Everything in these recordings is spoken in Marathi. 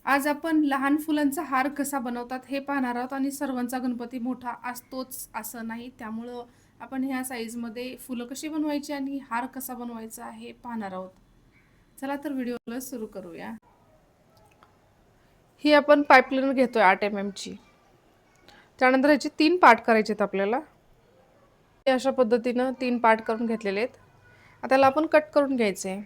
आज आपण लहान फुलांचा हार कसा बनवतात हे पाहणार आहोत आणि सर्वांचा गणपती मोठा असतोच असं नाही, त्यामुळं आपण ह्या साईजमध्ये फुलं कशी बनवायची आणि हार कसा बनवायचा हे पाहणार आहोत. चला तर व्हिडिओला सुरू करूया. ही आपण पाईपलाईन घेतोय 8 mm ची. त्यानंतर ह्याचे 3 पार्ट करायचे आहेत आपल्याला. हे अशा पद्धतीनं 3 पार्ट करून घेतलेले आहेत. आता त्याला आपण कट करून घ्यायचे आहे.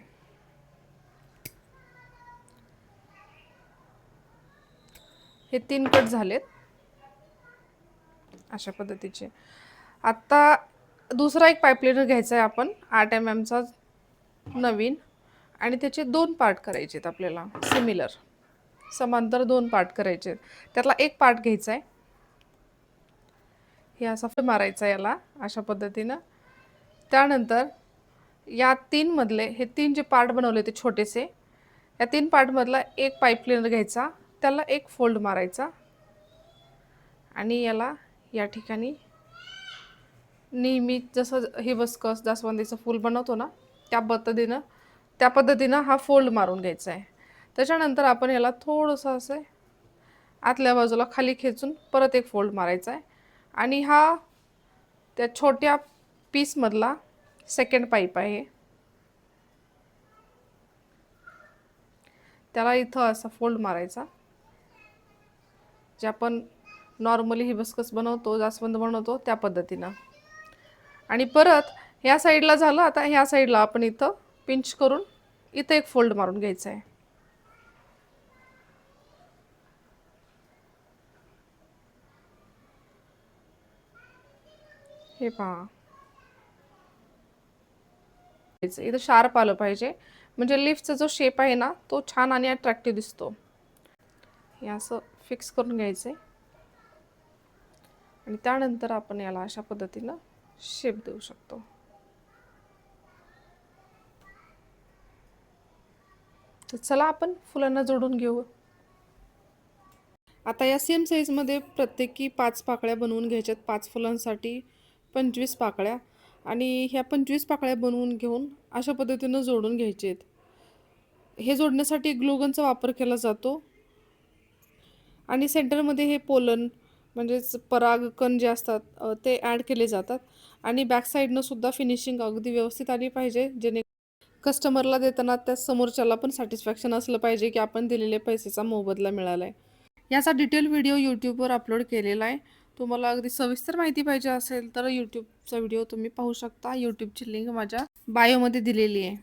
हे 3 कट झालेत अशा पद्धतीचे. आता दुसरा एक पाईपलाईनर घ्यायचा आहे आपण 8 mm चा नवीन, आणि त्याचे 2 पार्ट करायचे आहेत आपल्याला. सिमिलर समांतर 2 पार्ट करायचे आहेत. त्यातला एक पार्ट घ्यायचा आहे. हे असा मारायचा याला अशा पद्धतीनं. त्यानंतर या 3 मधले हे 3 जे पार्ट बनवले ते छोटेसे, या 3 पार्ट मधला एक पाईपलाईनर घ्यायचा, त्याला एक फोल्ड मारायचा आणि याला या ठिकाणी नेहमी जसं हिबिस्कस जास्वंदीचं फूल बनवतो ना त्या पद्धतीनं हा फोल्ड मारून घ्यायचा आहे. त्याच्यानंतर आपण याला थोडंसं असं आतल्या बाजूला खाली खेचून परत एक फोल्ड मारायचा आहे आणि हा त्या छोट्या पीसमधला सेकंड पाईप आहे. त्याला इथं असा फोल्ड मारायचा, जे आपण नॉर्मली हिबिस्कस बनवतो, जास्वंद बनवतो त्या पद्धतीनं. आणि परत ह्या साईडला झालं. आता ह्या साईडला आपण इथं पिंच करून इथं एक फोल्ड मारून घ्यायचा आहे. हे पहा, इथं शार्प आलं पाहिजे, म्हणजे लिफ्टचा जो शेप आहे ना तो छान आणि अट्रॅक्टिव्ह दिसतो. हे असं फिक्स करून घ्यायचं आणि त्यानंतर आपण याला अशा पद्धतीनं शेप देऊ शकतो. तर चला आपण फुलांना जोडून घेऊ. आता या सेम साईजमध्ये प्रत्येकी 5 पाकळ्या बनवून घ्यायच्यात. 5 फुलांसाठी 25 पाकळ्या, आणि ह्या 25 पाकळ्या बनवून घेऊन अशा पद्धतीनं जोडून घ्यायचे आहेत. हे जोडण्यासाठी ग्लूगनचा वापर केला जातो आणि सेंटरमध्ये हे पोलन म्हणजेच परागकण जे असतात ते ॲड केले जातात. आणि बॅक साईडनं सुद्धा फिनिशिंग अगदी व्यवस्थित आली पाहिजे, जेणे कस्टमरला देताना त्या समोरच्याला पण सॅटिस्फॅक्शन असलं पाहिजे की आपण दिलेल्या पैशाचा मोबदला मिळाला आहे. याचा डिटेल व्हिडिओ यूट्यूबवर अपलोड केलेला आहे. तुम्हाला अगदी सविस्तर माहिती पाहिजे असेल तर यूट्यूबचा व्हिडिओ तुम्ही पाहू शकता. यूट्यूबची लिंक माझ्या बायोमध्ये दिलेली आहे.